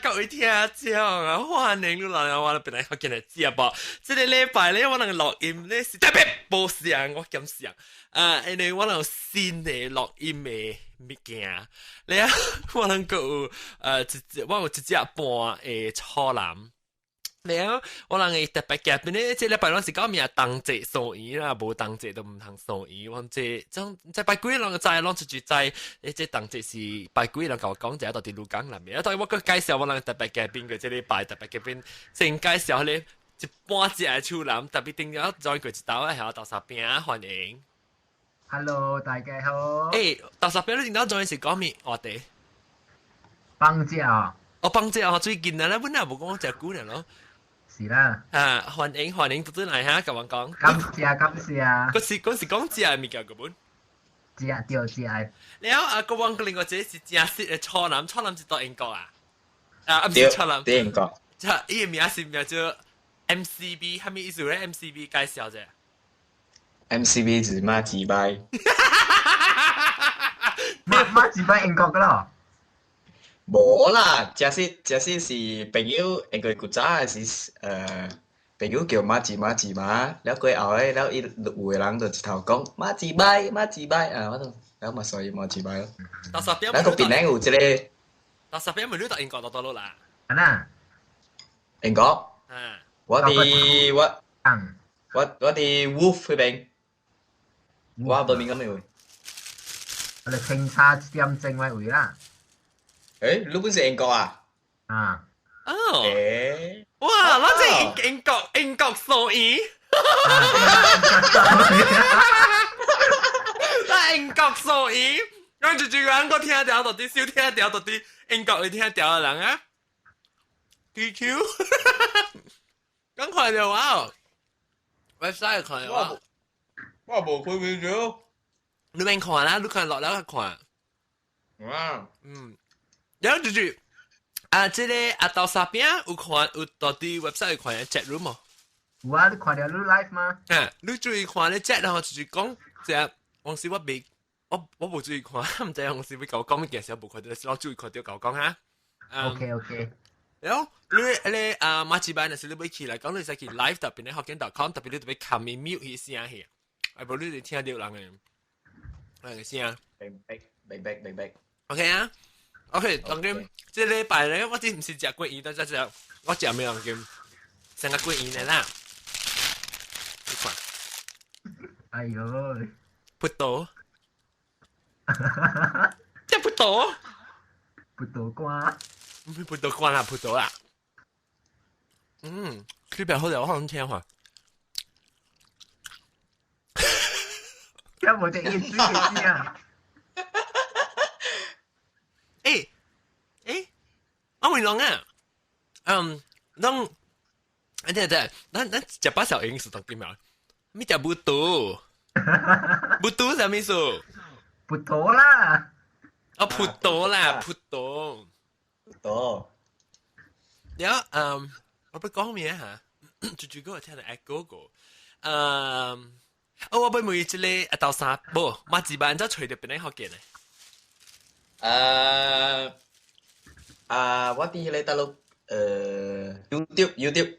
各位聽眾啊，歡迎你來我哋本來學見嚟節目。這個禮拜咧，我能錄音咧是特別冇上，我咁上。因為我有新嘅錄音嘅物件，咧我能夠我有一隻半嘅初男。แล้ว我能係特別嘅，邊咧即係禮拜兩時講面係當節送醫啦，冇當節都唔通送醫。我即係拜鬼兩個仔，兩住仔，你即係當節是拜鬼兩個講就喺度啲路講裡面。但係我個介紹我能特別嘅邊個即係禮拜特別嘅邊，先介紹你一半隻係超男，特別定咗再佢一道係我豆沙餅歡迎。Hello，大家好。誒，豆沙餅你點解再時講面我哋？幫姐啊！我幫姐啊，最近啊，本來冇講隻姑娘咯。是啦。啊，歡迎到嚟嚇，咁樣講。感謝。嗰時講字係咪叫嗰本？字掉字係。แล้ว個王個另外這是正式嘅初男是到英國啊？啊，唔係初男。對英國。就依個名是名叫 MCB， 係咪意思咧 ？MCB 介紹啫。MCB 是馬字拜。馬字拜英國噶咯。冇啦，這是朋友，應該古早是朋友叫馬字嘛，แล้ว佢後咧，แล้ว一有個人就一頭講馬字拜啊，我都แล้ว嘛所以馬字拜咯。แล้ว個邊咧有一個，但十邊咪都到英國多咯啦。係啦。英國。我哋 Wolf 嗰邊，我報名咁樣。我哋清查驗證委會啦。誒，你本是英國啊？啊。哦。誒。哇！我真係英國數語。那英國數語，我就講我聽到到啲，少聽到到啲英國你聽到嘅人啊。QQ。咁快就哇 ！website 看嘅話，我冇開 video。你咪看啦，你看落แล้ว看。哇。然後就是啊，這個啊到沙邊有看有到啲 website 看嘅 chat room 哦。有啊，你看到你 live 嗎？你注意看咧 chat，然後就是講隻往時我冇注意看，唔知往時會講乜件事，我冇看到，我注意看到講嚇。OK。然後你啊馬字班嗰時你要起來講，你使去 live 特別咧學見.com 特別你特別 come in mute 佢聲去，係冇你哋聽到人嘅聲。明。OK 啊 ？OK，當然，即禮拜咧，我真唔是食貴魚，但係我食咩樣嘅，成個貴魚嚟啦。你看，哎呦，葡萄，即葡萄，葡萄瓜，唔係葡萄乾啦，葡萄啦。佢邊好似我可能聽下。有冇隻意思啊？我問侬啊，侬，咱食把小英是同幾秒？咩叫葡萄？葡萄係咩意思？葡萄啦。哦，葡萄啦，葡萄。然後我不講咩嚇，最嗰個聽到 echo 個，我不每一個到三不，馬字班就隨住邊啲學嘅咧。我啲咧大陸YouTube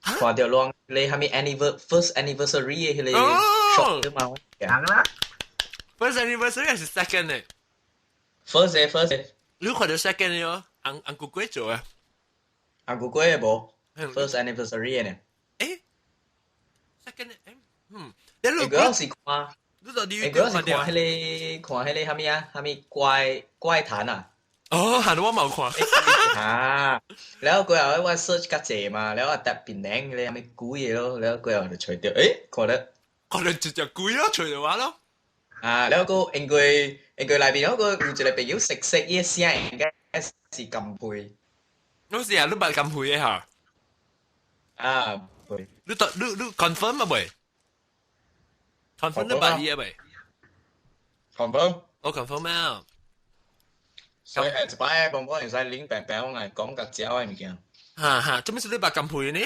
看到浪咧係咪 first anniversary 嘅咧 short 啫嘛？行啦。First anniversary 還是 second 咧 ？First。你看到 second 嘅喎，安古貴做啊？安古貴冇 first anniversary 嘅。second 你嗰時看，你到底你嗰時看迄個係咪啊？係咪怪談啊？哦，係我冇看。แล้ว佢又ว่า search กัจเจมาแล้วแต่ปิ่นแดงเลยไม่กู้嘢咯แล้ว佢又除掉看到直接攰咯，除咗話咯。แล้วก็應該裏邊嗰個有一個朋友食嘢聲應該是咁配。嗰時啊，你咪咁配嘅嚇。配。你 confirm 啊未 ？confirm 都八嘢未 ？confirm。我 confirm 啊。所以一擺幫幫人使領病病嚟講個招係咪嘅？做咩事你把咁配呢？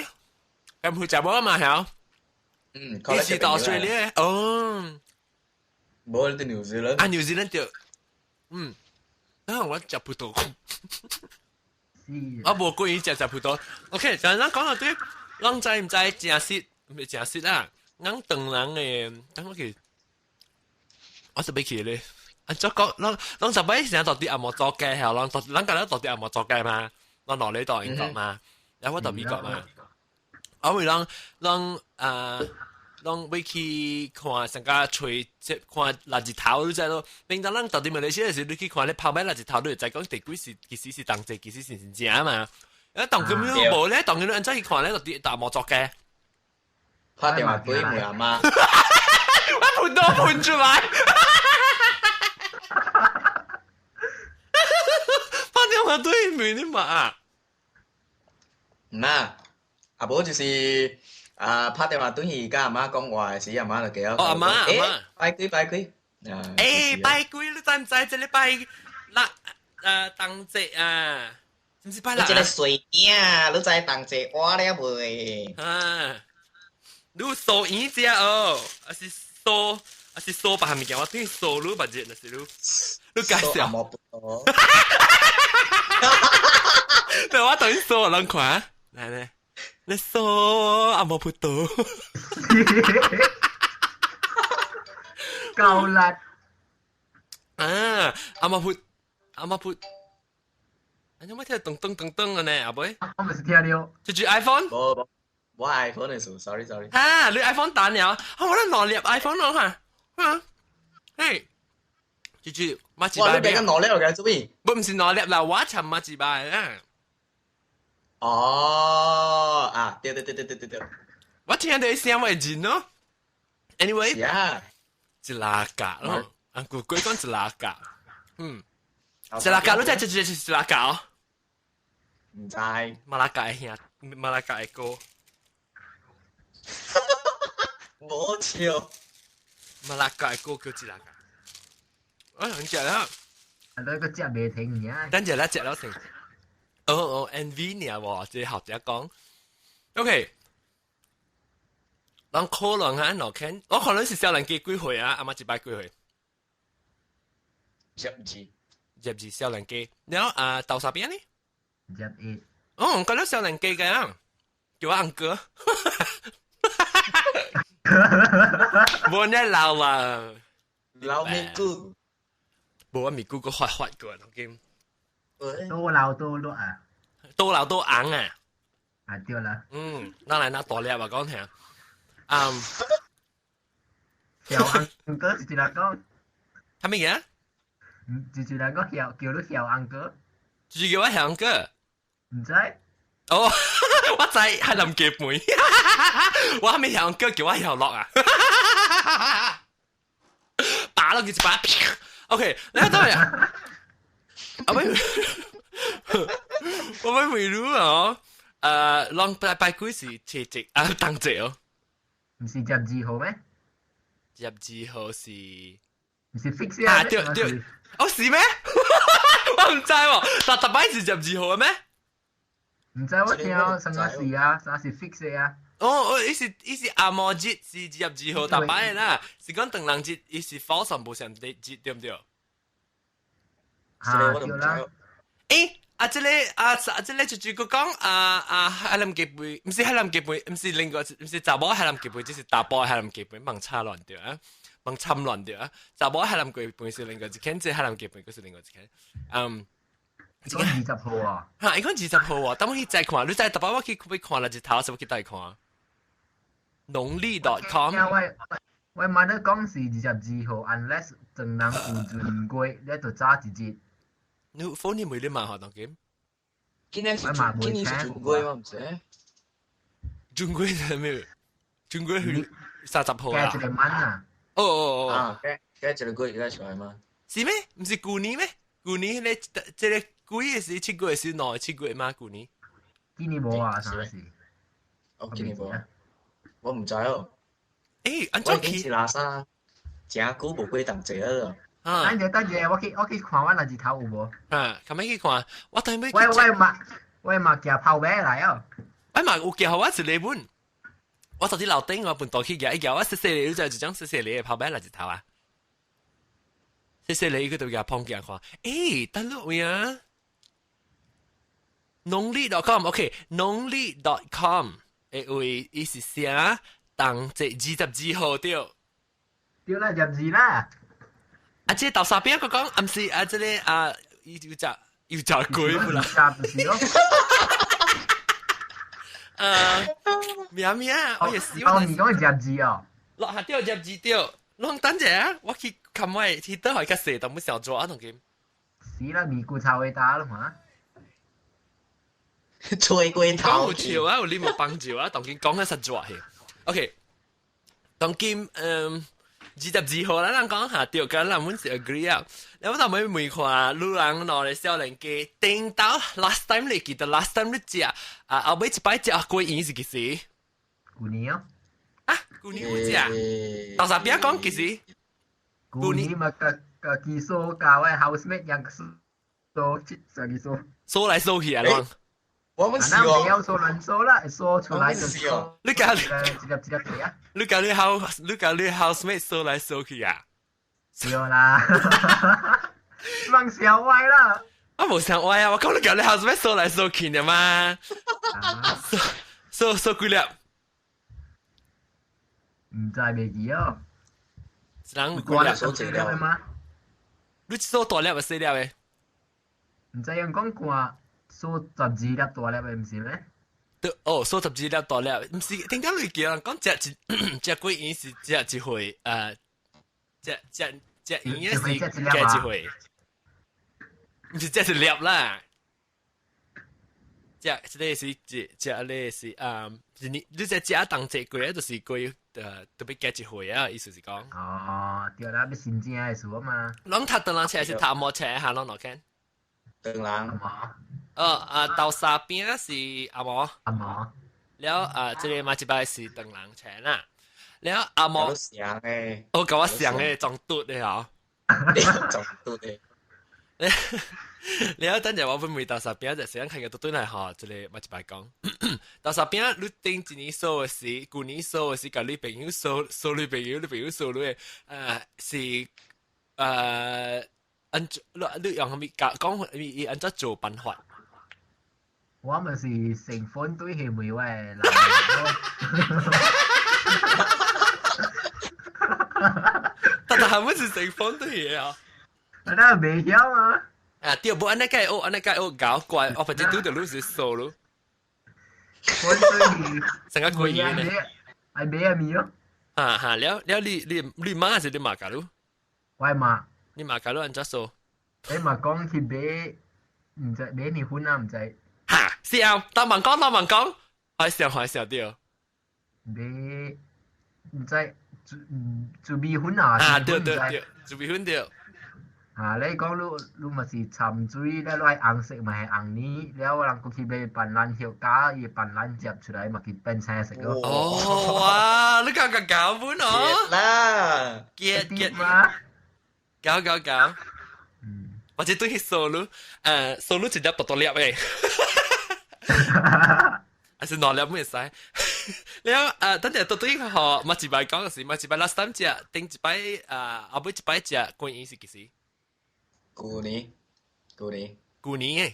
咁配就冇啊嘛，係你是到Australia哦？冇喺紐西蘭。New Zealand 掉，我食葡萄。是我冇故意食葡萄。OK， 但係咱講到對，咱知唔知正式唔係正式啦？咱當人嘅，等我去，我就俾佢咧。作講，咱十尾成日到啲阿莫作嘅，係咱今日到啲阿莫作嘅嘛，咱落嚟到英國嘛，有我到美國嘛。我會咱會去看成個吹即看垃圾頭，你知咯？平常咱到啲馬來西亞嘅時，你去看你拋擺垃圾頭，你就講地幾時其實是當值，其實是真正嘛。一當佢冇冇咧，當佢你真去看咧，就啲大莫作嘅。拍電話俾梅阿媽，我盤都盤出來。拍電話對面啲嘛？唔啊，阿寶就是拍電話對而家阿媽講話時，阿媽就幾多？哦，阿媽，拜鬼。誒，拜鬼，你知唔知？這禮拜當值啊，唔是拜六。你這個水影，你知當值我了未？你數影隻哦，還是數把物件，我聽數你把隻，那是你介紹。冇不多。對，我等於數人看，嚟，你數阿冇葡萄。夠啦！阿冇葡，你有冇聽到噔嘅呢？阿妹，我咪是聽了。就住 iPhone。我 iPhone 嘅數 ，sorry。你 iPhone 彈了，我攞攞粒 iPhone 咯嚇，嘿，住馬字哇！牌你俾個攞呢嘅做咩？我唔是攞粒啦，我尋馬字牌啊。哦，對，我聽到聲為真咯。Anyway，是啊，一拉格咯，阿姑鬼講一拉格，一拉格，你真係一拉格哦。唔知，馬拉格嘅兄，馬拉格嘅哥，冇笑。馬拉格嘅哥叫一拉格。我兩隻啦，你個隻未停嘅。等陣啦，隻啦成。NV 喎，即係學者講。OK。咱可能喺哪看？我可能是少年機幾歲啊？阿媽一擺幾歲？12少年機，然後到啥邊呢？11。哦，覺得少年機嘅啊，叫我安哥。冇呢老啊，老咪姑，冇阿咪姑個發過，OK。多老多落啊！多老多硬啊！啊對啦。咱嚟拿大粒話講聽。小安哥是哪個？係乜嘢？是哪個叫你小安哥？就叫我小安哥。唔知。哦，我知係林傑妹。我係咪小安哥叫我小樂啊？打落佢一巴。OK，你睇到呀？我未รู้啊。ลองไปคุยสิเจจิ當值哦。唔是12號咩？12號是唔是 fix 啊？對，哦是咩？我唔知喎，但特別是12號嘅咩？唔知我聽上個是啊，上是 fix 啊。哦，伊是阿摩節是12號特別啦，是講鄧郎節，伊是火上無上節，對唔對？啊，對啦。這裡就講海南雞背，唔是海南雞背，唔是另外，唔是查某海南雞背，只是大波海南雞背，盲差亂掉啊，盲參亂掉啊，查某海南雞背是另外一間，即海南雞背嗰是另外一間。講20號啊？嚇，伊講20號啊，等我去再看，你再特別我去看啦，一頭，使我去帶看。農曆.com。我媽都講是22號 ，unless 正人有準歸，你就早一節。你phone你每年買下當game？今年是準歸嗎？唔知。準歸係咩？準歸係30號啊？加一個蚊啊！哦。加一個歸而家出來嗎？是咩？唔是舊年咩？舊年你這個歸嘅是7月是哪7月嗎？舊年？今年冇啊，上次。今年冇啊，我唔知哦。按照去。我是拉薩，真久冇歸當值了。等陣，我去看我垃圾頭有無？咁樣去看，我睇咩？我嘛夾泡餅嚟啊！我嘛有夾我一日本，我到啲樓頂我半島去夾一夾，我細細你就將細細你嘅泡餅垃圾頭啊！細細你嗰度夾碰見看，但係位啊， nongli.com，OK，nongli.com，诶，为伊是啥？当这22號對。對啦，入字啦。啊，即豆沙邊個講，唔是啊，即個啊，要就鬼不啦？夾就是咯。咩咩啊？我也是。哦，你講入字哦。落下掉入字掉，啷等者啊？我去琴晚去倒係個蛇，但冇想做啊，同佢。是啦，咪顧炒會打咯嘛。吹過頭。講有潮啊，有你冇幫助啊，同佢講得實做係。OK， 當今22號咱講下掉緊，咱們是 agree 啊。然後咱們每看路人攞嚟少年家，頂到 last time 你記得 last time 你食啊，後尾一擺食過年是幾時？舊年哦。啊，舊年有食。到時邊講幾時？舊年嘛個技術教嘅 housemate 樣數上技術。數來數去啊，啷？我們是哦，沒有哦，說亂說啦，說出來就是哦。你講直接睇啊。你講你 housemate 數來數去啊？有啦，放小歪啦。我冇想歪啊！我講你講你 housemate 數來數去嘅嘛？數幾粒？唔知未記哦。人幾粒數幾粒嘛？你數大粒啊細粒嘅？唔知人講過數12粒大粒嘅唔是咩？哦，數12粒大粒，唔是點解你叫人講隻幾年是隻一回隻年是隻一回，唔是隻一粒啦。隻呢是隻呢是你隻隻當隻幾啊，就是幾特別隻一回啊，意思是講。哦，對啦，要新正嘅事啊嘛。啷讀當啷車是頭毛車下啷攞看？當然，豆沙邊是阿毛。阿毛。แล้ว這裡嘛一擺是鄧人車啦。แล้ว阿毛。都想誒。我甲我想誒，仲嘟誒嗬。仲嘟誒。แล้ว等陣我會每豆沙邊就時間看個嘟嘟嚟嗬，這裡嘛一擺講。豆沙邊你頂一年數嘅是，舊年數嘅是，甲你朋友數你朋友，你朋友數你是你用咪講伊按怎做辦法？我咪是成款堆起每位男人但係咪是成款堆嘢啊？那未曉嘛？啊，對，不安尼個安尼個搞怪，我反正都就攞是數咯。款堆起，成個鬼嘢呢？係咩啊咪咯？啊，แล้ว你媽還是你媽搞咯？我媽。你媽搞咯按怎數？你嘛講去買，唔知買面粉啊，唔知。嚇，笑，當問講，還笑掉。買唔知做米粉啊？啊，對，做米粉掉。啊，你講你咪是沉水，แล้ว攞紅色咪係紅呢，แล้ว人ก็去買ปั่蘭條架，伊ปั่蘭接出來嘛，佢變青色咯。哦，哇，你搞本哦。啦。結嘛。搞。或者對去數咯，數咯一粒多粒誒。還是兩粒唔會使。แล้ว等陣到對個嗬，咪一擺講嘅是，咪一擺 last time 隻，頂一擺後尾一擺隻過年是幾時？舊年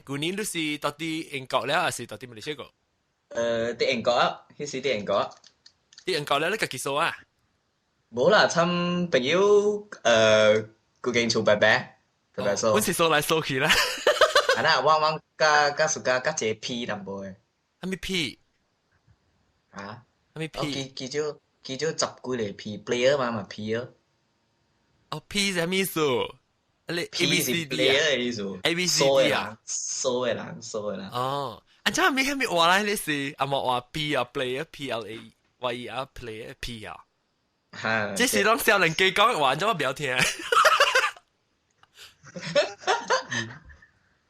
舊年你是到底英國了，還是到底馬來西亞國？啲英國啊，迄時啲英國。啲英國了，你家己數啊？冇啦，參朋友佢間厝伯伯。我是數來數去啦。啊那我甲 suka 甲一個屁淡薄誒。還沒屁？啊？還沒屁？記咗10幾個屁 player 嘛屁咯。哦，屁是咩意思？你 A B C D 啊 player 嘅意思。A B C D 啊。數嘅人。哦，啊，即係咩話來？你是阿莫話 P 啊 player P L A Y E R player P 啊。嚇。這是當少年家講嘅話，怎麼不要聽？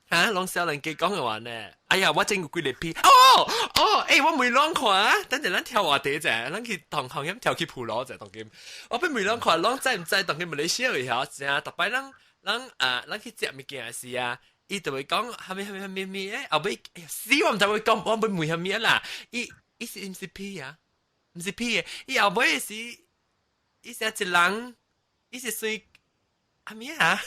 嚇，當少年家講嘅話呢？哎呀，我真有幾粒屁。誒，我未啷看啊！等陣咱跳話題啫，咱去同行咁跳去普羅啫，同佢。我俾未啷看，啷知唔知同佢馬來西亞嘅嚇？成日特擺咱去食物件事啊，伊就會講係咪誒？後尾死我唔就會講，我唔會係咩啦？伊是唔是屁啊？唔是屁嘅，伊後尾是伊是一人，伊是算係咩啊？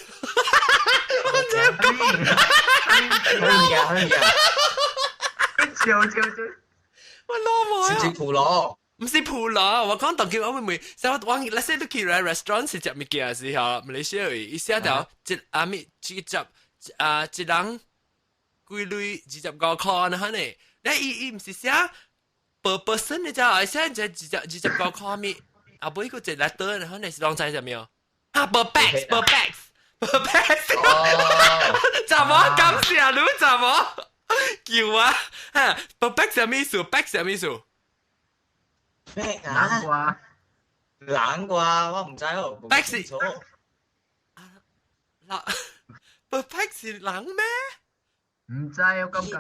我攞是冇吉普羅，唔是普羅，我講當叫我妹，所以我let's say 你去嚟 restaurant 食物件嘅時候，馬來西亞一寫條一阿咪一集一人幾類25塊呢？呢，伊唔是寫 per person 你知啊？寫25塊咪，啊不一個一 letter 呢？呢是當在什麼？啊 per bags。怎麼咁寫？你怎麼叫啊？哈 per bag 什麼意思 ？bag 什麼意思？咩冷啊？啩，冷啩，我唔知喎，Back 是冇清楚。嗱 per bag 是冷咩唔知我感覺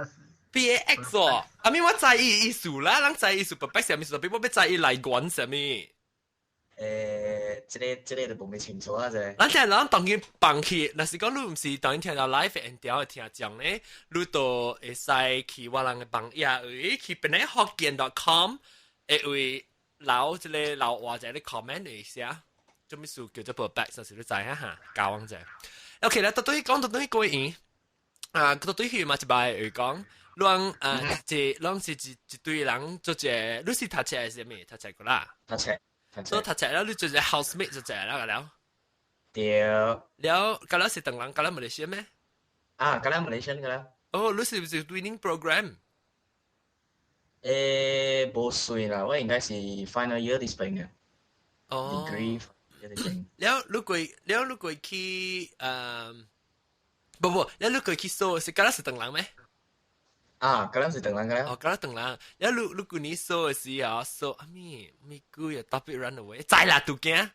？BAX 喎，阿咪我在意意思啦，人在意意思 per bag 什麼意思？比我要在意嚟管什麼？這個就冇咩清楚啊，啫。咱聽人當然放棄，若是講你唔是當然聽到 live and 調嘅聽講咧，你就會使去我人嘅網頁位，去邊咧福建 .com 會為留即個留或者你 comment 一下，做咩事叫做 per bag，就是你知下嚇，教我者。OK 啦，到對講到對過癮，到對佢嘛一擺會講，啷是一堆人做隻，你是讀冊係啥物？讀冊個啦。所以讀冊了，你做隻 housemate 就係啦，了。對。了，咁是等人，咁馬來西亞咩？啊，咁樣馬來西亞㗎啦。哦，你是不是 training program？冇算啦，我應該是 final year 啲邊嘅。哦。degree 一啲經。了，你過去不，了你過去做是咁是等人咩？啊，咁樣是等人㗎啦。哦，咁等人。了你過你做嘅時候，做阿咪句嘢特別 run away，在啦都驚。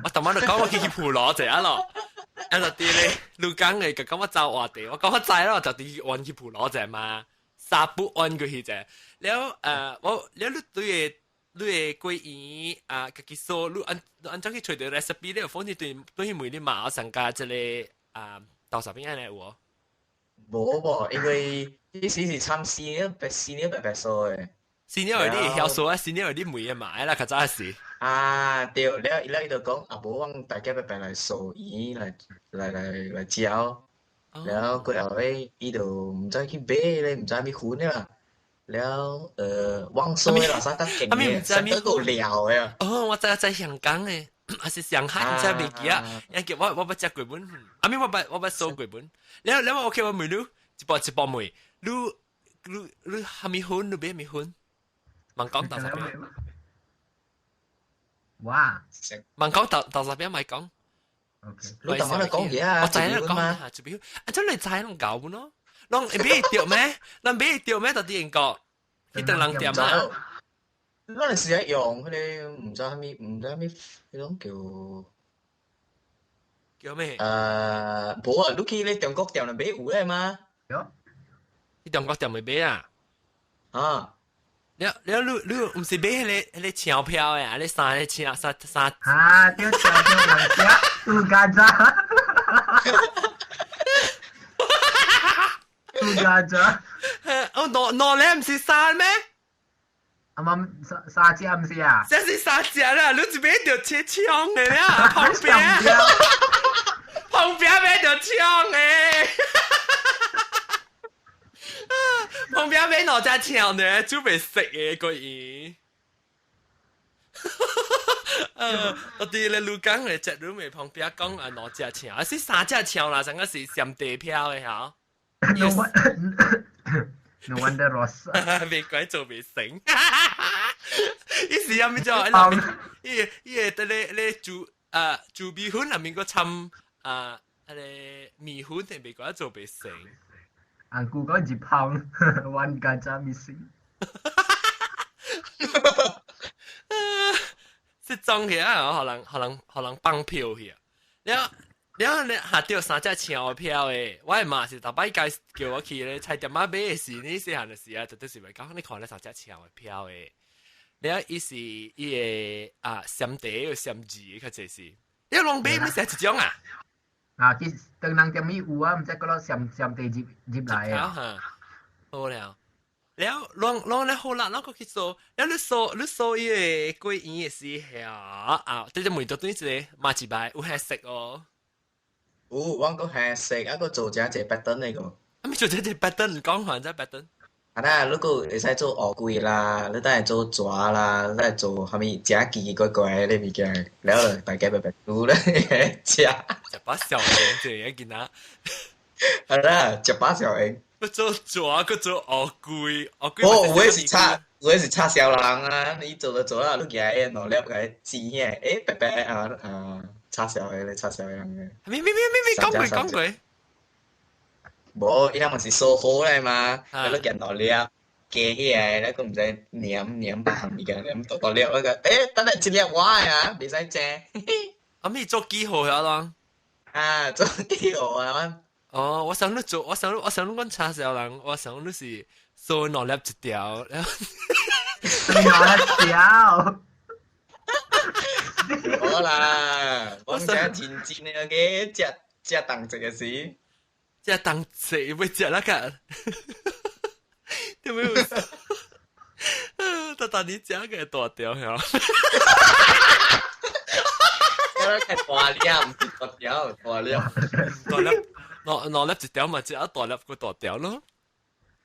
我頭晚就講我去普羅者咯，咁就啲咧，你講嘅講我走話地，我講我在咯，就啲按去普羅者嘛，沙不按佢去者。了我了你對貴語家己做，你按照去隨條 recipe 咧，反正對每年馬上加即個豆沙邊咧喎。冇喎，因為啲時是參senior白數嘅。senior 啲曉數啊，senior 啲每日買啦，較早時。啊，對，แล้ว伊就講啊，冇往大家白白來數伊來教，แล้ว佢後尾伊就唔知去買咧，唔知咩款啦。แล้ว往數咧，垃圾得勁嘅，食得夠料嘅。哦，我在香港誒，還是上海，唔知未記啊？因為我不食過本，阿咪我不數過本。แล้ว我 OK 我問你，一步問你係咪婚？你俾咪婚？問講到啥邊？哇問講到啥邊咪講？OK，你同我哋講嘢啊，我知啦，講下主標，真係知攏搞本咯。攏俾掉咩？攏俾掉咩？到啲人講，佢等人點啊？嗰陣時一樣，佢哋唔知咩，嗰種叫咩？冇啊！你去你中國店嚟買有咧嘛？有，你中國店咪俾啊？啊！你唔是俾迄個鈔票誒？你三錢三。啊，丟錢丟人家，杜家渣，杜家渣。哦，攞咧唔是三咩？阿媽沙隻唔是啊？這是三隻啦，你一買就切槍嘅啦，旁邊買就槍嘅。旁邊買攞隻槍呢，準備食嘅個嘢。我哋咧錄講嘅隻錄咪旁邊講啊攞隻槍，啊是三隻槍啦，成個是上地票嘅嚇。No wonder Ross。未鬼做未醒。伊時有咩做？伊個咧煮米粉入面個參米粉定未鬼做未醒。Aku kau Jepang, one gajah missing. 即種嘅啊，可能放票去啊。你下掉三隻鈔票誒，我係嘛是大擺介叫我去咧菜店買嘅時，呢細漢嘅時啊，就都是咪講你看咧三隻鈔票誒。你伊是伊個閃地又閃字嘅，佢就是。你攏買咩寫一種啊？啊，佢當人店咪有啊，唔知嗰個閃地接來啊。好了，แล้วลองแล้ว好啦，แล้วก็คิด說，แล้ว你伊個貴語嘅時候啊，對隻梅多對住馬字牌有係食哦。我講係食一個做隻pattern 嚟個。啊，咪做隻pattern，講還隻 pattern。那如果會使做烏龜啦，你等下做蛇啦，你等下做蝦米假奇奇怪怪嘅物件，แล้วเลย大家白煮咧食。食把小嘢這嘢見啊！係啦，食把小英。我做蛇，佢做烏龜，烏龜。我也是插小人啊！你做啦，你夾嘢攞粒嘅紙嘅，白白啊插小嘅，插小人嘅。咪，講句。冇，伊拉咪是收好咧嘛，你都見到了，寄起來，你都唔使黏白物件，黏到了嗰個，等下一粒我啊，未使借。阿咪做幾號呀咯？啊，做幾號啊？哦，我想你講叉燒人，我想你是做兩粒一條，然後兩粒條。好啦，我想認真嘅食當食嘅事。即當食會食那個，有沒有？但你食個大條呀？有係大粒，唔是大條，大粒。大粒，兩粒一條嘛，只有大粒個大條咯。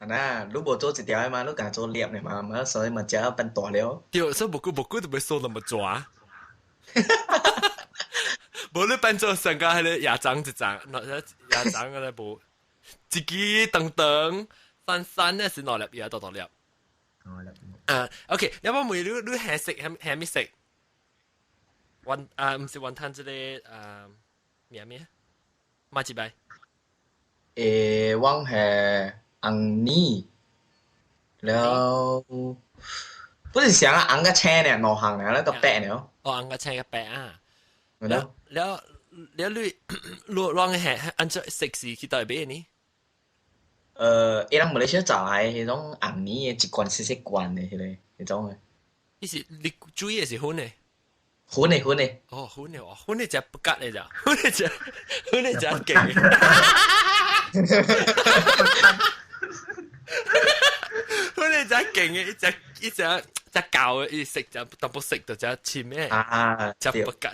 係啦，你冇做一條嘛，你揀做粒嚟嘛，所以咪只有變大粒。對，所以冇都未收那麼抓。無你變做成個迄個野章一章，野章嗰個無，一支長散咧是兩粒嘢，大粒。OK，要不問你係食係咩食？唔是雲吞之類咩？馬吉拜。我係紅泥，แล้ว不是想紅個青呢，冇紅呢，แล้วก็แปะ呢。紅個青個白啊。แล้ว你亂係按照食時去代表呢？伊人馬來西亞找來迄種紅泥一罐細罐的迄種的。伊是你煮嘅是粉的。粉的。哦，粉的只不吉嚟咋？粉的只勁。粉的只勁嘅，一隻舊嘅，一食就淡薄食到只淺咩？啊，只不吉。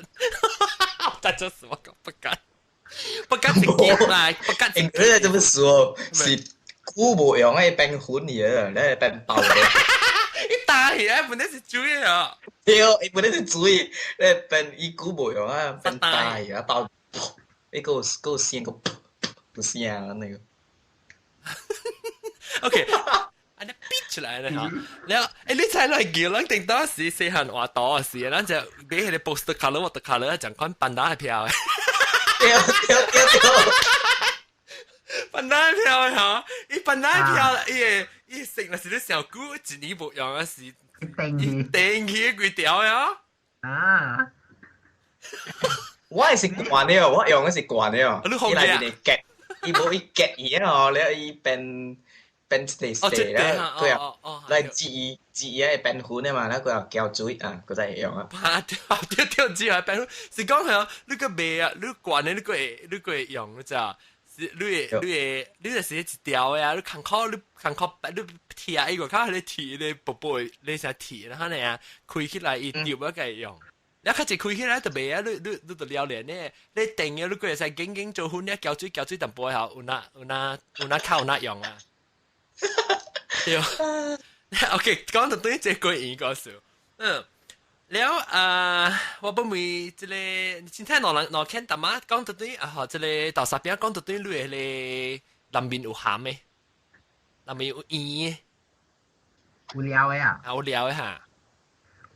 他做什麼個不吉？不吉是堅嘛？不吉是。你這麼說，是古無用嘅變粉嘢，你變爆嘅。一打起來本來是煮嘅啊。對，伊本來是煮嘅，你變伊古無用啊，變大嘅爆，你給我先個不聲那個。OK。อันนี้ปิด出來เลยฮะแล้ว你睇落叫人定當時細漢話多時，咱就俾佢哋 poster color 或者 color 講款扮打票嘅。對。扮打票嘅嚇，伊扮打票，伊食那是啲小姑一年冇用嘅事，定起幾條呀？啊！我係食慣了，我用嘅是慣了。你好嘅，伊冇伊夾嘢哦，你伊變細啦，佢又嚟煮嘢變粉嘅嘛，แล้ว佢又攪水啊，佢就係用啊。掉煮係變粉，是講係啊，你個味啊，你慣嘅你個用嘅咋？你就是一條呀，你看靠你貼啊，一個靠你貼你薄薄，你成貼啦，可能啊，開起來一碟一個用。你開始開起來就味啊，你就了然呢，你定嘅你個係使緊做粉咧，攪水淡薄後，有那靠那用啊。對，OK， 講到對這個語講笑，แล้ว我不會這裡今天我看大媽講到對啊，這裡豆沙餅講到對類嘅南面有鹹嘅，南面有鹽嘅，有料嘅啊，有料嘅嚇，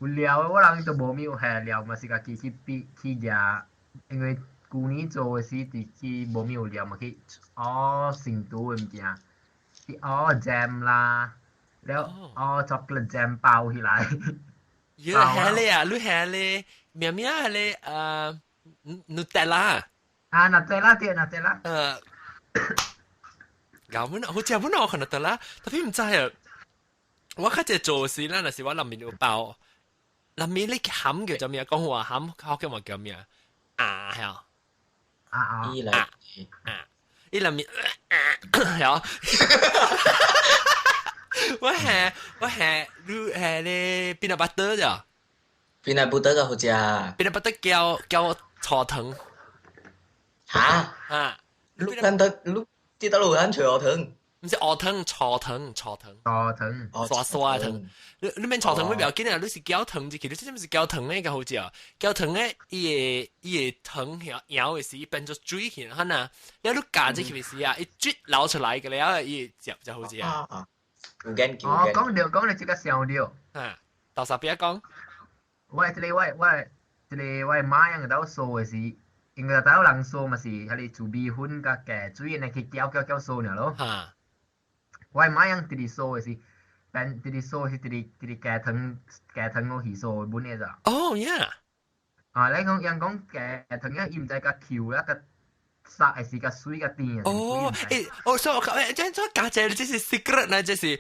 有料嘅我人就冇有係料，嘛是家己去食，因為舊年做嘅時自己冇有料嘛去成都嘅物件。ที่แจมล่ะแล้วช็อกโกแลตแจมเป่าทีไรเยอะแฮเลยอ่ะรู้แฮเลยเมียเลยนูเทลล่านาเตล่าเดียวนาเตล่า搞不好似不嬲可能得啦，但係唔知啊，我開始做事啦，那是我南面有包，南面你鹹叫做咩？講話鹹，學嘅話叫咩啊？係啊，伊來伊南面有。我係你係你peanut butter 咋？peanut butter 嘅好食啊！peanut butter 叫炒糖。嚇？你知道路人炒糖？唔是鵝藤，錯藤，大藤，刷刷藤。你免錯藤，你不要緊啊！你是膠藤就其實真係唔是膠藤咧，個好似啊，膠藤咧，伊個藤搖嘅時變咗水去，嚇呐，然後你夾住佢時啊，一啜流出來嘅了，伊接就好似啊。有間叫哦，講到這個想到，啊，到時邊講？我這裡我媽樣到數嘅時。應該到人數嘛是，佢哋做米粉甲嘅水呢，佢攪數呢咯。嚇！我買樣啲數嘅是，但啲數是啲雞湯我去數本嘅咋。哦，yeah。啊，你講人講雞湯一唔知個橋一個沙係是個水個電。哦，所以我講即係家姐，這是 secret 呢，這是你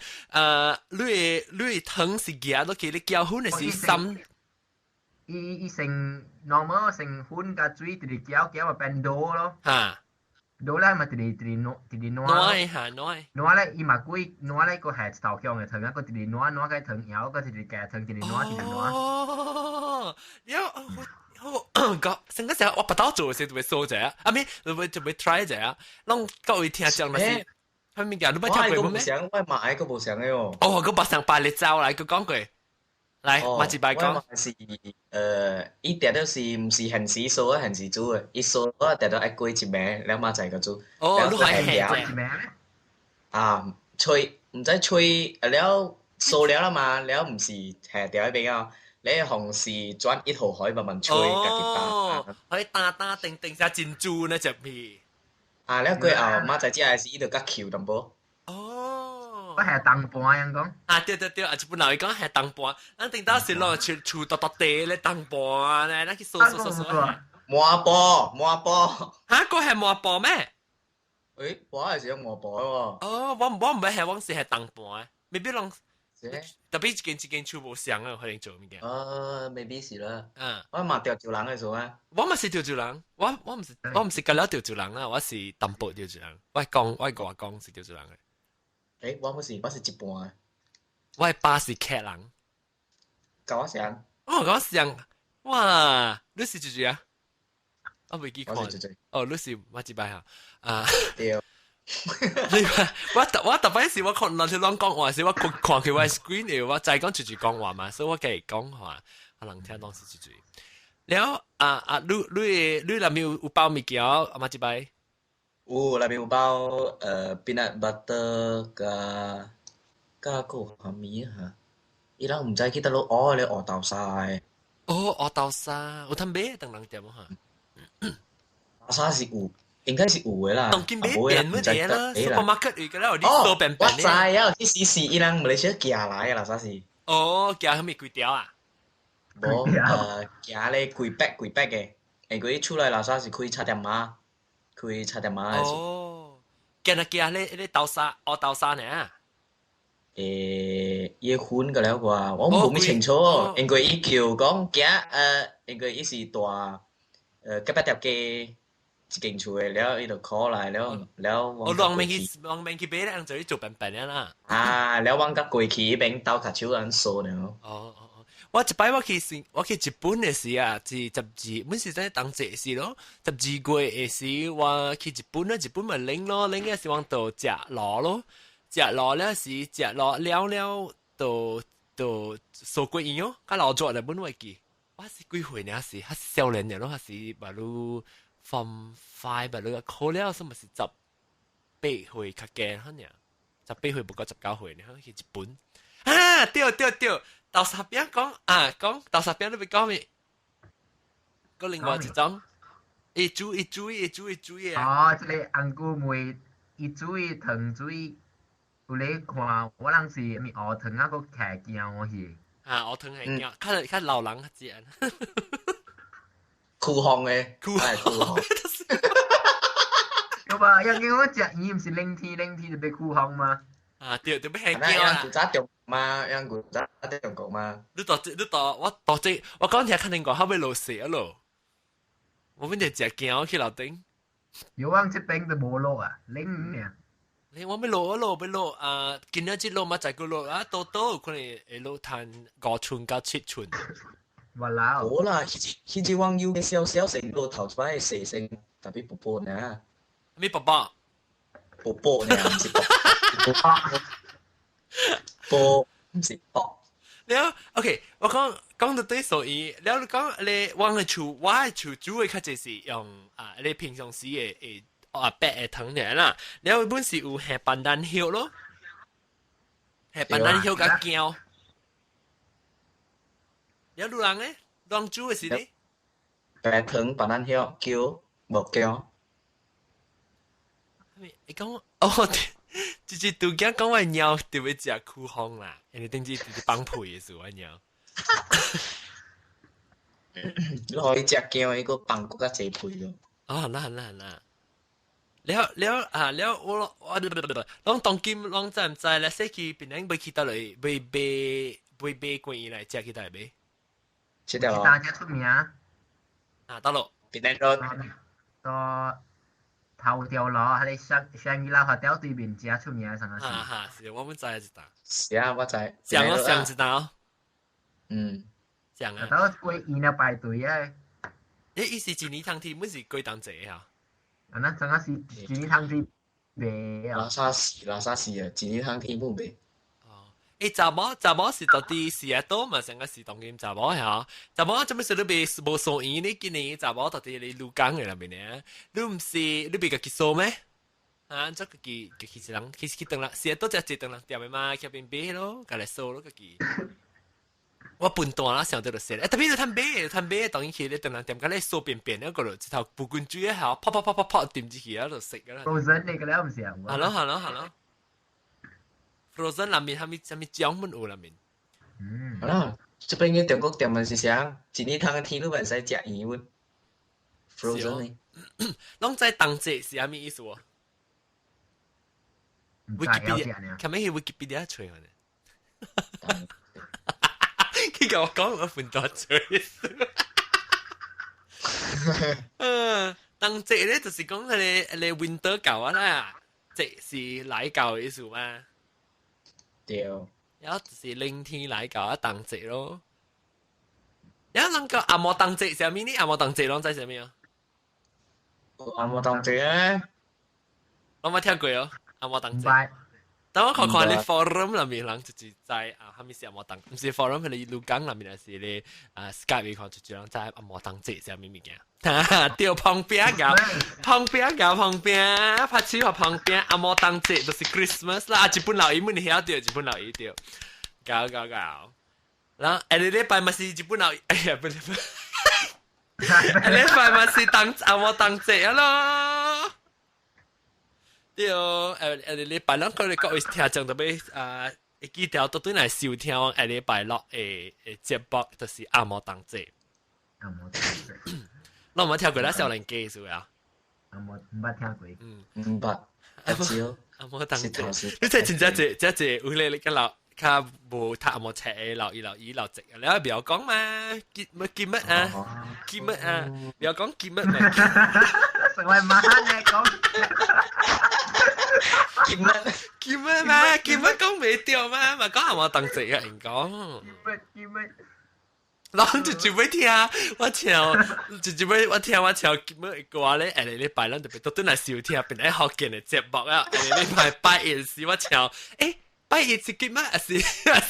湯是夾到佢你攪粉嘅是心。伊成 normal 成粉甲水直攪咪變多咯。嚇！多咧咪直暖嚇暖。暖咧伊嘛貴暖咧個係頭香嘅湯，一個直暖個湯搖個直雞湯直暖。哦，有個成個時候我不到做嘅時就會掃者，阿咪就會 try 者，讓各位聽眾咪是，係咪㗎？你冇聽過咩？我買個冇上嘅喎。哦，個白上拜你走嚟，佢講句。來，馬志拜講。是伊定到是唔是限時數啊？限時煮啊！伊數我定到一貴一名，兩馬仔個煮。哦，你係係咩？啊，吹唔使吹，了數了啦嘛，了唔是係掉喺比較，你紅是轉一號海慢慢吹，哦，可以打定下珍珠呢隻皮。啊，了佢後馬仔只係是伊度甲橋淡薄。哦。我係當半人講。啊對，啊就本來講係當半，咱頂到時攞厝地咧當半咧，咱去數。麻波。嚇，個係麻波咩？誒，我係想麻波喎。哦，我唔係，我是係當半，未必攏。特別一間厝無相啊，可能做物件。未必是啦。嗯。我嘛釣人嘅做啊。我唔是釣住人，我唔是隔了釣住人啊，我是淡薄釣住人。我講是釣住人嘅。我是一半嘅。我係巴士客人。甲我相。哦，甲我相，哇！你是住啊？我未記看。哦，你是我一擺下。啊。對。我特別是我看人哋講講話時，我看佢話 screen 嘅，我就係講住講話嘛，所以我繼續講話，可能聽當時住。แล้ว你那邊有包物件啊？嘛一擺。有內面有包peanut butter 加個蝦米嚇，伊拉唔知去得落哦，你學豆沙。哦，學豆沙，有通買等人點啊？豆沙是有，應該是有嘅啦。當見買便乜嘢啦？supermarket 有嘅啦，有啲做便便咧。我知啊，去試試伊人馬來西亞寄來嘅啦，啥是？哦，寄蝦米幾條啊？無寄咧幾百嘅，因為出來啦，啥是開7點碼。佢7點碼哦，今日你豆沙，我豆沙呢？伊款個了啩，我冇咩清楚，因為伊叫講因為伊是大吉百條嘅一間厝嘅，了伊就 call 來了。我浪面去買咧，就去做便便啦。啊，了往甲過去邊鬥卡手咁數呢？哦。我一擺我去日本嘅時啊，是12，本是在當這時咯。12月嘅時，我去日本啦，日本咪領嘅時往到食螺咯，食螺咧是食螺了到收過年咯，甲老早日本會記，我是幾歲呢？是還少年嘅咯，還是把路 Form 5把路考了，什麼是18歲較驚嚇呢？18歲不過19歲呢，去日本啊，對。豆沙餅講豆沙餅你咪講咩？個另外一種，一煮嘅。哦，即個紅菇梅一煮糖水，有咧看我人是咪鵝糖啊個徛驚我去。啊，鵝糖係驚，較老人較食。酷烘嘅，酷烘。有吧？因為我食伊唔是冷天就被酷烘嘛。啊，對，就俾係驚啊！古早中嘛，樣古早喺中國嘛。你我講聽肯定講後尾落雪咯。我們就食驚去樓頂。有往這邊就冇落啊，冷呢。你我咪落啊！見咗隻落嘛，就個落啊，多可能會落攤5寸到7寸。哇啦！好啦，佢只往腰嘅小成個頭擺細成，特別薄薄呢。咩爸爸？波呢，唔是波，波唔是波。了，OK，我講到對所以，了你講你我嘅厝主要較濟是用你平常時嘅白嘅湯嚟啦，了本是有下斑蘭葉咯，下斑蘭葉甲姜，了路人咧，人煮嘅是咧，白糖、白蘭葉、姜、木姜。你講哦，就是杜家講話鳥特別食酷風啦，你等住直接幫配嘅事我鳥。你可以食姜，伊個放更加濟配咯。哦，那。了，我攏當今攏知唔知咧？說去邊人要去到嚟，買罐嚟食去到嚟買。知道大啊？家出名，到咯。邊人咯？到頭條路，喺你上伊拉學校對面食出名上個是我們知一道。是啊，我知。上一道。嗯。上啊。到過伊那排隊啊！伊是一年通天，本是幾當濟啊？那上個是一年通天賣啊！拉薩是啊，一年通天冇賣。查某是到底是啊多嘛？成個是當今查某嚇，查某做咩事你別無所言呢？今年查某到底你錄講嘅啦邊呢？你唔是你別個結數咩？啊，即個其實人其實佢等啦，是啊多隻等人掂嘅嘛，佢邊邊咯，隔嚟數咯個佢。我笨蛋啦，想到就寫，特別你攤杯，當然佢你等人掂，隔嚟數便便嗰個咯，一頭布罐豬一下，啪掂住佢喺度食噶啦。Frozen 你個了唔是啊？Hello。Frozen 裏面係咪醬滿有裏面？啊，這邊嘅中國店咪是啥？一年通天都唔使食魚喎。Frozen 呢？攏在當節是啥物意思喎？Wikipedia，看咩去 Wikipedia 吹我呢？佢甲我講我分多吹。當節咧就是講你 winter 搞啊啦，節是來搞嘅意思嘛？對。然後就是冷天來搞啊當節咯。然後人講阿摩當節，啥物呢？阿摩當節攏知啥物啊？阿摩當節啊！我冇聽過哦，阿摩當節。但我看你 forum 裏面人就是在係咪是阿摩當？唔是 forum 佢哋錄講裏面係是你Skype 裏看就人在阿摩當節啥物物件？掉旁邊搞旁邊，拍手和旁邊阿摩當節就是 Christmas 啦，日本老語們你曉掉，日本老語掉，搞。然後你禮拜咪是日本老語，哎呀不，禮拜咪是阿摩當節咯。對，禮拜六佢哋各位聽眾特別會記條到對嚟收聽禮拜六嘅節目，就是阿摩當節。阿摩當節，我冇聽過啦，少年機是啊。阿摩唔捌聽過。唔捌。阿摩當節，你真係有你個老較無讀無冊嘅老直，你唔要講嘛？結乜啊？唔要講結乜嘛？成為馬嚟講。叫咩嘛？叫乜講未掉嘛？咪講下我當值嘅人講。叫乜？人就會聽，我聽叫乜歌咧？誒，你拜咱特別都對嚟收聽，邊啲學見嘅節目啊？你拜一時我聽，誒，拜一是叫乜？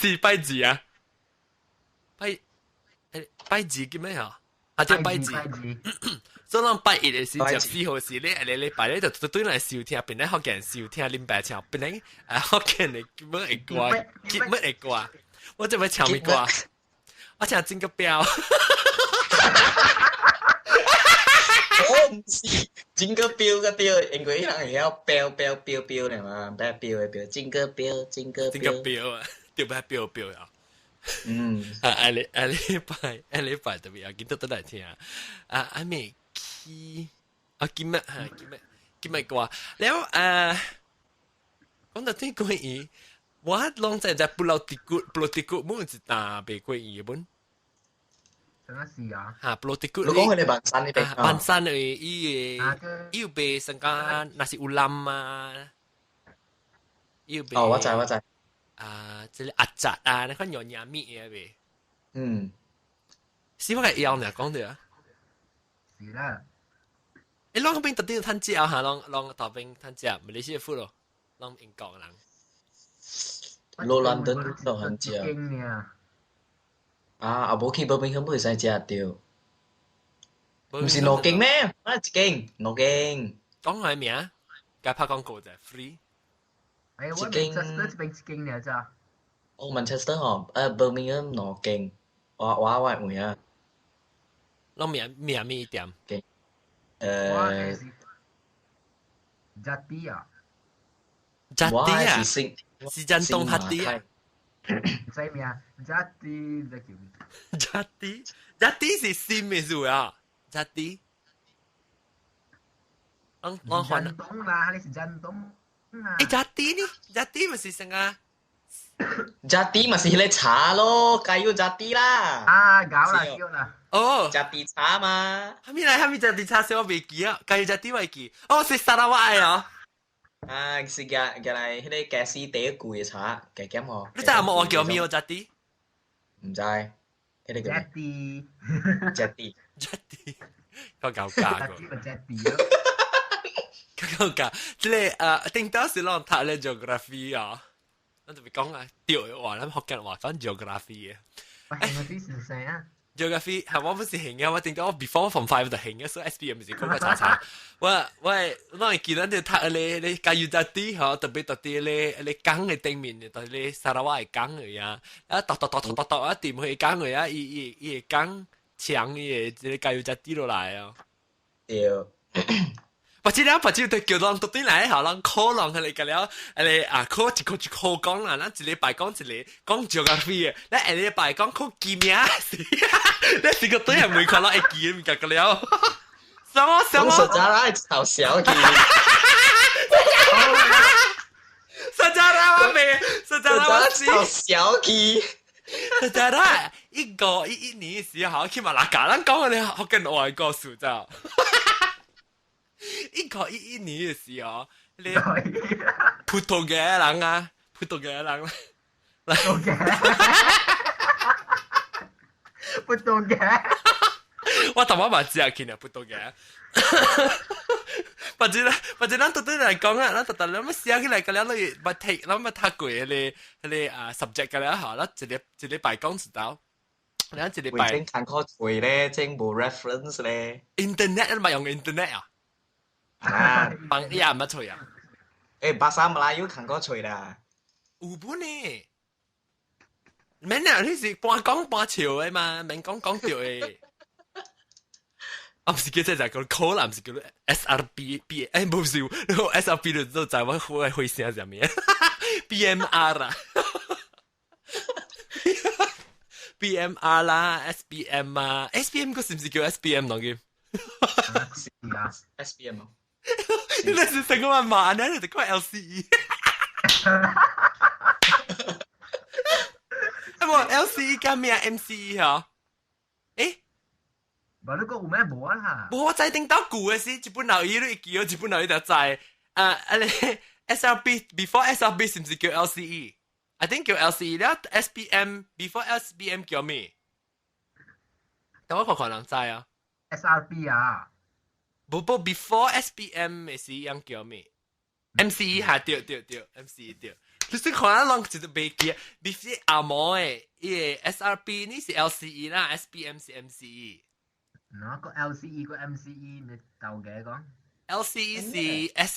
是拜二啊？拜二叫咩啊？叫拜二。所以拜一嘅時就4號時咧，你拜咧就對嚟收聽，邊啲學見收聽林白唱，邊啲學見嘅叫乜嘅歌？叫乜嘅歌？我就要唱咩歌？我唱整個標。我唔是整個標嘅標，因為人係要標嚟嘛，唔係標嘅標，整個標啊，對唔係標啊。禮拜特別有見到都嚟聽啊！阿咩記乜歌？แล้ว講到啲關於我攏在布洛蒂古冇是打被關於本。什麼事啊？布洛蒂古。你講佢哋萬山呢邊？萬山伊被成個那是ulam啊，伊被。哦，我知。即係壓榨啊，你看有廿米嘅呗。是乜嘅樣呢？講到啊？是啦。誒，啷個邊特啲要吞食啊？嚇，啷大邊吞食，馬來西亞富咯，啷英國人。羅蘭登都很食。啊，無去birmingham唔會使食到。唔是羅經咩？啊，一間羅經。講佢名，介拍廣告就 free。誒，我 Manchester 一邊一間嚟咋？哦，Manchester 哦，birmingham 羅經，我會啊。啷名咩點？Jati 啊。Jati 啊，是真東黑啲啊。唔使咩啊 ？Jati 就叫咩 ？Jati 是新嘅字啊 ，Jati。我換真東啦，你是真東啊？誒，Jati 呢？Jati 咪是成啊？Jati 咪是迄個茶咯，加油 Jati 啦。啊，搞啦，叫啦。哦 ，Jati 茶嘛。係咪Jati 茶先我未記啊？加油 Jati 未記。哦，是沙拉瓦嘅哦。啊，是嚟迄個咖啡第一句嘅茶，加減哦。你知有冇我叫咩Jati？唔知，迄個叫咩 ？Jati， 個搞假個。Jati 咯。個搞假，即係定到時攞睇咧 geography 啊。我特別講啊，掉話咧學緊話講 geography 嘅。喂，我啲是誰啊 ？geography 係我不是興嘅，我定到我 before from 5就興嘅，所以 SPM 是講個查。喂，我係見到你睇你加入咗啲嗬，特別你講嘅頂面，但係你沙拉瓦係講嘅呀，啊讀一點去講嘅呀，伊講長嘅，你加入咗啲落嚟啊。對。或者對叫人讀啲嚟，嚇人 call 人佢哋嘅了，你啊 call 一個講啦，咱一禮拜講一個講 geography 嘅，咱一禮拜講 call 記名是，你是個對係每個人會記唔記嘅了？什麼？實在啦，頭小記。實在啦，我未，實在啦，我知。頭小記。實在啦，一年嘅時候，起碼嗱，咱講嘅你學緊外國數咋？一年嘅時候，你葡萄牙人啊，葡萄牙人，葡萄牙，我頭晚知啊，見啊葡萄牙，或者咱到底嚟講啊，咱特咱乜寫起嚟嘅咧，你咪睇，咱咪睇過你subject 嘅咧嚇，咱一禮拜講一道，咱一禮拜。整看課會咧，整無 reference 咧。Internet 咪用 internet 啊？啊，幫呀乜吹啊？誒，巴沙馬拉要看過吹啦。有本呢？免啊，你是半講半笑嘅嘛，免講掉嘅。我唔是叫即係講 call 啦，唔是叫 SRB， 誒冇事，你個 SRB 就就我會寫上面 BMR 啦，BMR 啦 ，SBM 啊 ，SBM 個是唔是叫 SBM 當叫？SBM 咯。你是成個萬萬啊！你哋講 LCE， 冇 LCE 加咩 MCE 嗬？誒，冇你講有咩冇啊？冇我再定到古嘅事，日本佬伊都記咗，日本佬伊就在你 SRB before SRB 是唔是叫 LCE？I think 叫 LCE แล้ว SBM before SBM 叫咩？等我可能知啊。SRB 啊。不 before SBM 嘅是樣叫咩 ？MCE 係對 MCE 對。你先可能啷就未記 ，before 阿毛誒，伊 SRB 呢是 LCE 啦 ，SBM 是 MCE。嗱個 LCE 個 MCE 你鬥嘅講 ？LCE 是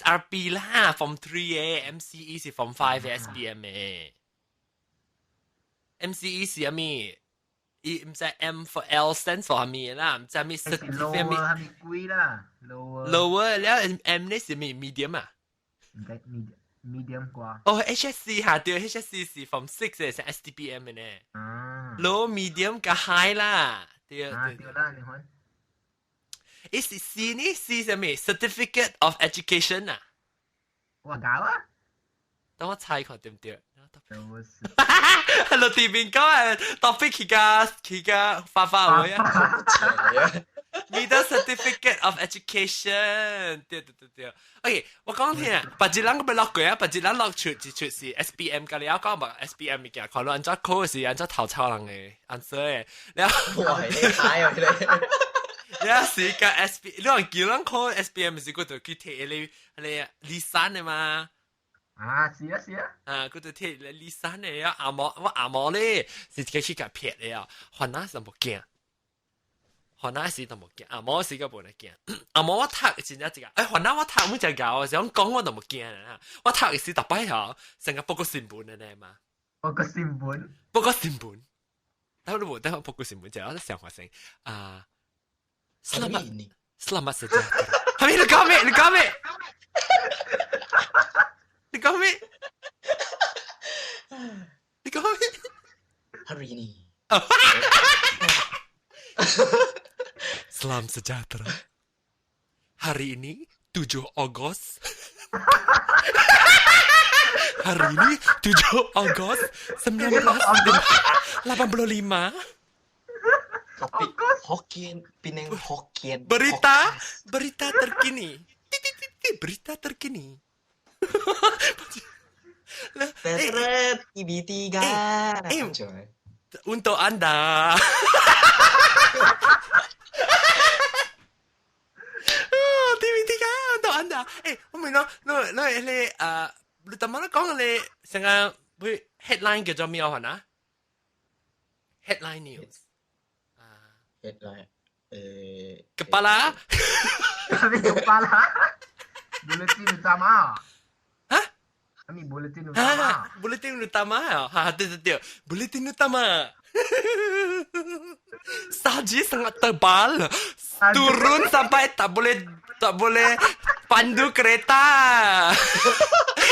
SRB 啦 ，Form 3嘅，MCE 是 Form 5嘅 SBM 嘅。MCE 是咩？伊唔知 M for L stands for 係咩啦？唔知咩 certificate 咩？係咪貴啦 ？lower แล้ว M 呢是咩 medium 啊？唔知 medium 啩？哦 HSC 下對 HSC 是 Form 6嘅，係 STPM 嘅呢。low medium 加 high 啦，對啦，你看。誒是 C 呢 C 係咩 certificate of education 啊？我搞啊！等我猜看對唔對？Hello TV 邊講啊 topic 佢嘅發會啊。你的 certificate of education， 對。OK， 我講聽啊，白紙人個咪落過啊，白紙人落出是 SBM 嘅，你有講嘛 SBM 嘅，可能按照 code 是按照頭抄人嘅 answer 嘅，哇，你睇啊你。有時個 SP，你話叫人 call SPM 時，嗰度佢貼你離山嘅嘛？啊，是啊是啊，嗰度貼你離山嘅啊，阿毛咧是佢去個撇嘅啊，還那是冇驚，還那時都冇驚，阿毛時個冇得驚，阿毛我讀真正一個，還那我讀冇只搞，想講我都冇驚啊，我讀嘅時特別好，成個報告新聞嘅咧嘛，報告新聞，報告新聞。Tahu lu tahu fokus simbol je ada siang fasing. Selamat sejahtera. Kami lu kami. Hari ini. Selamat sejahtera. Hari ini 7 Agustus. Hari ini 7 Agustus 1985. Tapi Hokkien, Penang Hokkien. Berita terkini. Berita terkini. Teret TV3. Untuk Anda. TV3 untuk Anda.我明咯，你特麼講你成個會 headline 叫做咩啊？Headline news。Headline. Kepala. Kami kepala. Bulletin utama. Hah? Kami bulletin utama. Bulletin utama. Betul. Bulletin utama. Saji sangat tebal. Turun sampai tak boleh pandu kereta.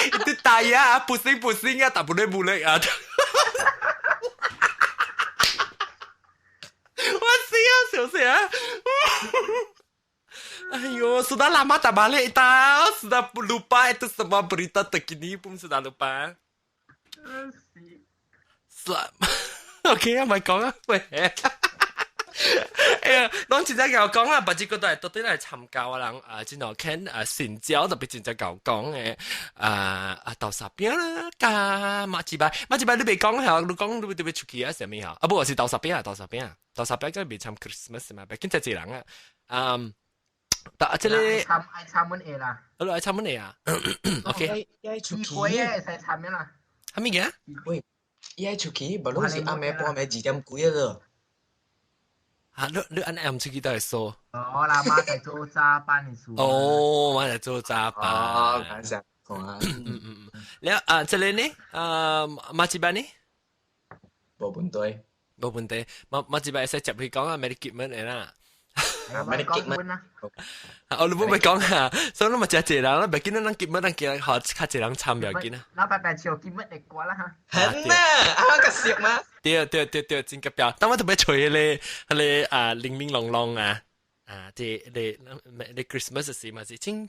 Itu tayar pusing-pusing ya tak boleh bulat ya. Wah sial. Ayo, sudah lama tak balik tahu. Sudah lupa itu semua berita terkini pun sudah lupa. OK， 咪講啊，喂！當前真係講啦，不知嗰度係到底係參加啊人真係看成交特別真係講嘅豆沙餅啦，加馬吉巴你未講下，你講你會出去啊？係咩啊？不過是豆沙餅嗰邊未參 Christmas 嘛，畢竟真係人但即係愛參乜嘢啦？你愛參乜嘢啊 ？OK， 出去嘅係參咩啦？係咩嘅？喂，伊愛出去，不如是暗暝半暝2點幾啊？你按出去都係數。哦，啦，媽在做揸班嘅數。哦，媽在做揸班。哦，咁樣講啊。แล้ว這裡呢？馬吉巴呢？冇問題。冇問題。馬吉巴係接去講咩結乜嘢啦？咩結乜啊？我你唔咪講下，所以你咪只隻人啦，咪見到人結乜人見學較隻人參又見啊。嗱，拜拜朝結乜嚟過啦嚇。係咩？啱個食嘛？對，真個表。當我特別吹你零零long long你 Christmas 時嘛是清，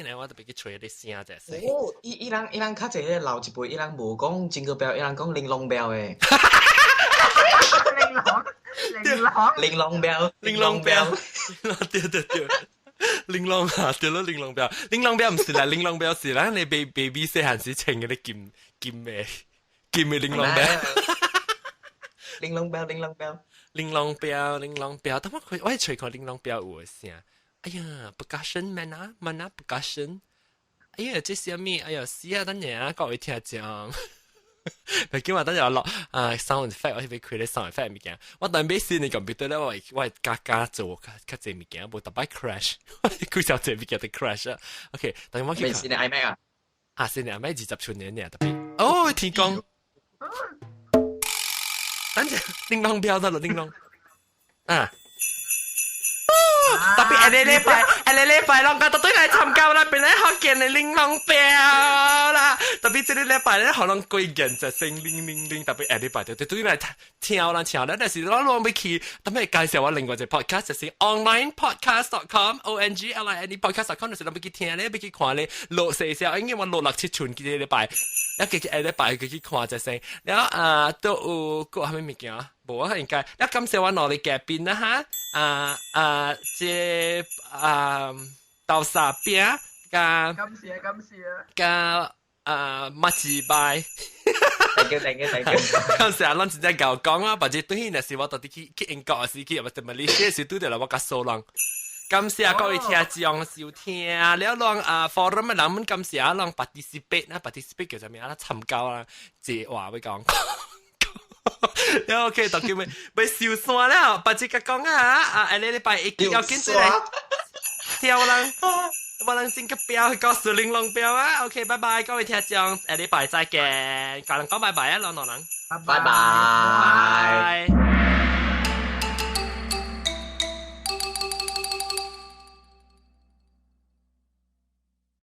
然後我特別去吹你聲隻聲。哦，伊人較濟老一輩，伊人無講jingle bell，伊人講玲瓏bell誒。玲瓏bell，對。玲瓏啊，對咯，玲瓏表，玲瓏表唔是啦，玲瓏表是啦，你 baby 細漢時穿嗰啲劍咩玲瓏表，玲瓏表，玲瓏表，等我係吹過玲瓏表有聲，哎呀 ，percussion mana percussion，哎呀，這是咩？哎呀，死啊，等陣啊，各位聽講。咪叫話等陣落sound effect，我係俾 create sound effect 物件。我當俾先你咁俾對咧，我係加做較濟物件，冇特別 crash， 佢就濟物件的 crash 啊。OK，等我見。先你 iMac 啊？先你 iMac 20寸嘅特別。哦，天光。等陣叮當標得咯，叮當。特別下禮拜咯，我特登嚟參加啦，變嚟學見你玲瓏表啦。特別這個禮拜咧，可能貴人就聲鈴，特別下禮拜就對嚟跳啦。但是我未去，等咪介紹我另外隻 podcast 就係 onlinepodcast.com ONGLINE podcast.com， 就是諗去聽咧，俾去看咧，錄細小，應該我錄6-7寸嘅禮拜，一個禮拜去看就係，然後都有個係咩物件啊？冇啊，應該。一感謝我攞嚟嘅邊啦嚇，即豆沙餅加感謝加馬吉拜， thank you。咁成日咱真正教講啊，或者對於那時我到底去英國時去，或者馬來西亞時拄到啦，我甲數人。感謝各位聽眾收聽，了讓forum 嘅人們感謝讓 participate 啦 ，participate 叫做咩啊？參加啦，即話會講。你 OK， 就叫咩？咪笑散啦，或者講啊，你禮拜一要見住嚟跳啦。我能整個表去告訴玲瓏表啊 ，OK， 拜拜，各位聽眾，禮拜再見，講人講拜拜啊，老人，拜拜。